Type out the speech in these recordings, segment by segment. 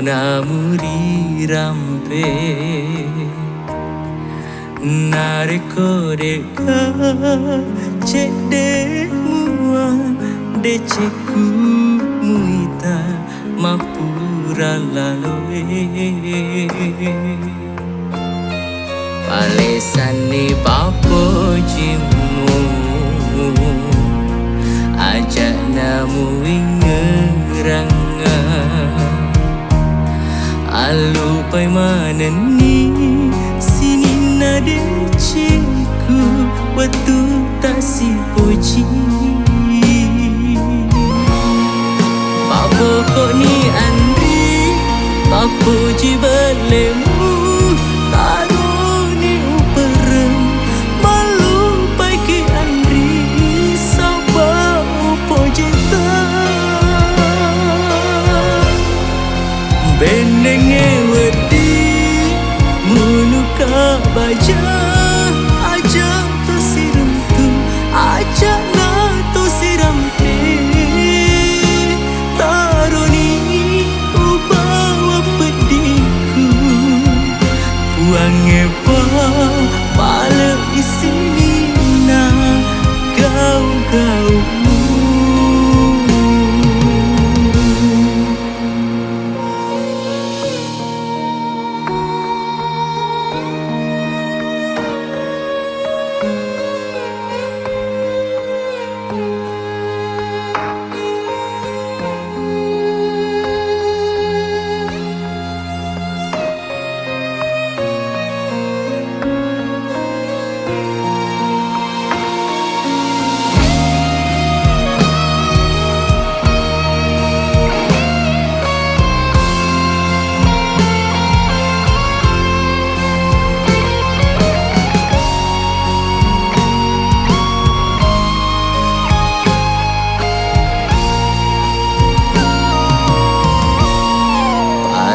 namuri rampe nare kore ka cede mua de ceku muita mapura laloe palesane papo jimu ajak namu ingeranga alu pai manani sini nade ciku waktu tak si poji papo kok ni andri papo ji belemu taruh ni upereng malu pai ki andri sabah poji ta benenge wedi munuka baja aja to siram tu aja na to siram te taruni ubawa pediku puange pa pala isini na gau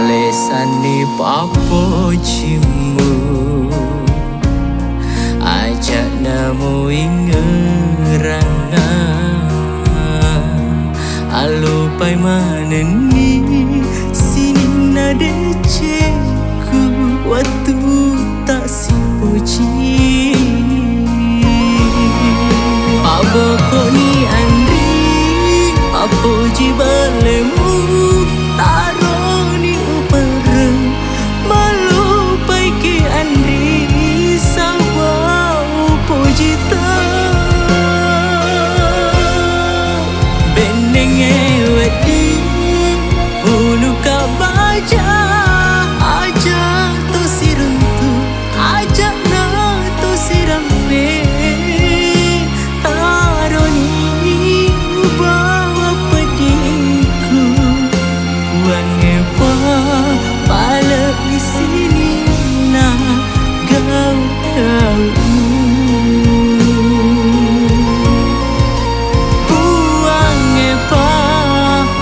Palesane papo jimu ajak namu ingeranga alu pai manani sini nade ceku waktu tak si poji papo kok ni andri papo ji belemu taruh ni upereng malu pai ki andri sabah poji ta benenge wedi munuka baja aja to siram tu aja na to siram pe taroni ubawa pediku puange pa pala isini na gau puange pa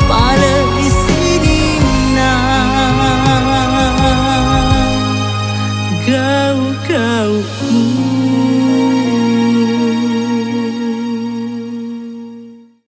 pala isini na gau